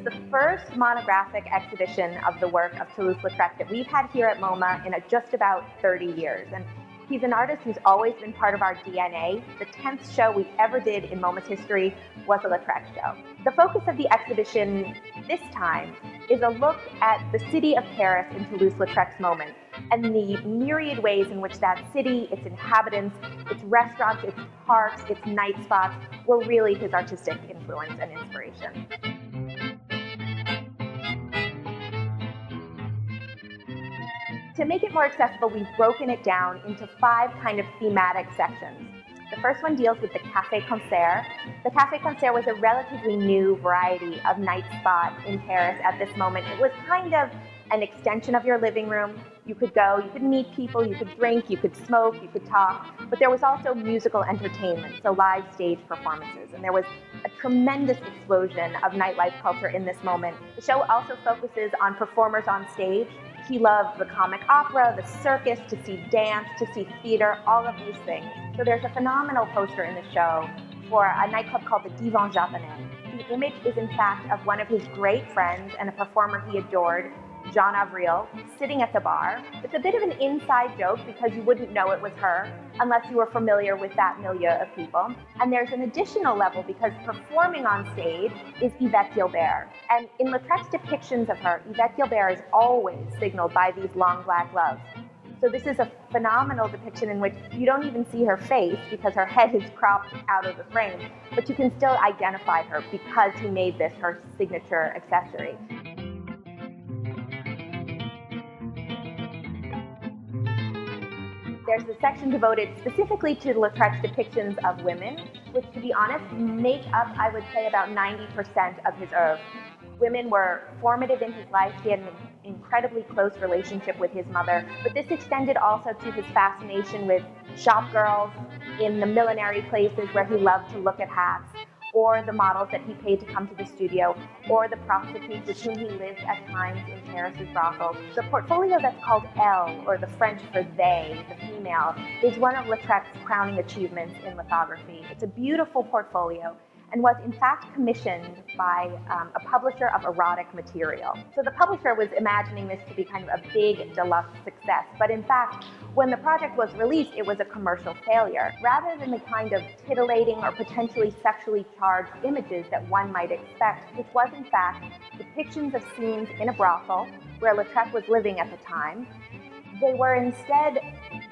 the first monographic exhibition of the work of Toulouse-Lautrec that we've had here at MoMA in just about 30 years. And he's an artist who's always been part of our DNA. The 10th show we ever did in MoMA's history was a Lautrec show. The focus of the exhibition this time is a look at the city of Paris in Toulouse-Lautrec's moment and the myriad ways in which that city, its inhabitants, its restaurants, its parks, its night spots were really his artistic influence and inspiration. To make it more accessible, we've broken it down into 5 kind of thematic sections. The first one deals with the café concert. The café concert was a relatively new variety of night spot in Paris at this moment. It was kind of an extension of your living room. You could go, you could meet people, you could drink, you could smoke, you could talk, but there was also musical entertainment, so live stage performances, and there was a tremendous explosion of nightlife culture in this moment. The show also focuses on performers on stage. He loved the comic opera, the circus, to see dance, to see theater, all of these things. So there's a phenomenal poster in the show for a nightclub called the Divan Japonais. The image is in fact of one of his great friends and a performer he adored, Jean Avril, sitting at the bar. It's a bit of an inside joke because you wouldn't know it was her unless you were familiar with that milieu of people. And there's an additional level because performing on stage is Yvette Gilbert. And in Lautrec's depictions of her, Yvette Gilbert is always signaled by these long black gloves. So this is a phenomenal depiction in which you don't even see her face because her head is cropped out of the frame, but you can still identify her because he made this her signature accessory. There's a section devoted specifically to Lautrec's depictions of women, which, to be honest, make up, I would say, about 90% of his oeuvre. Women were formative in his life. He had an incredibly close relationship with his mother, but this extended also to his fascination with shop girls in the millinery places where he loved to look at hats, or the models that he paid to come to the studio, or the prostitutes with whom he lived at times in Paris's brothels. The portfolio that's called Elle, or the French for they, the female, is one of Lautrec's crowning achievements in lithography. It's a beautiful portfolio and was in fact commissioned by a publisher of erotic material. So the publisher was imagining this to be kind of a big deluxe success, but in fact, when the project was released, it was a commercial failure. Rather than the kind of titillating or potentially sexually charged images that one might expect, which was in fact depictions of scenes in a brothel where Lautrec was living at the time, they were instead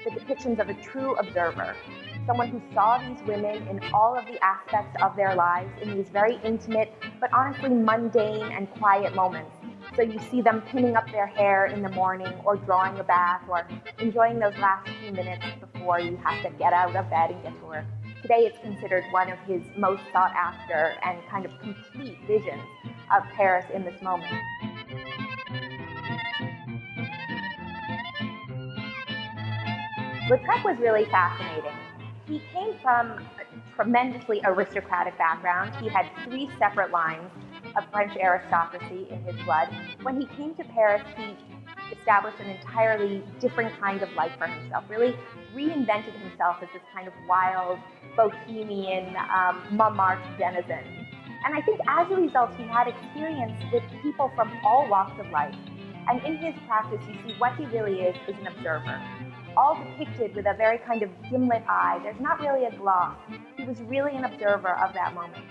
the depictions of a true observer, someone who saw these women in all of the aspects of their lives in these very intimate, but honestly mundane and quiet moments. So you see them pinning up their hair in the morning, or drawing a bath, or enjoying those last few minutes before you have to get out of bed and get to work. Today it's considered one of his most sought after and kind of complete visions of Paris in this moment. Lautrec was really fascinating. He came from a tremendously aristocratic background. He had 3 separate lines of French aristocracy in his blood. When he came to Paris, he established an entirely different kind of life for himself, really reinvented himself as this kind of wild, bohemian, Montmartre denizen. And I think as a result, he had experience with people from all walks of life. And in his practice, you see what he really is an observer, all depicted with a very kind of dim-lit eye. There's not really a gloss. He was really an observer of that moment.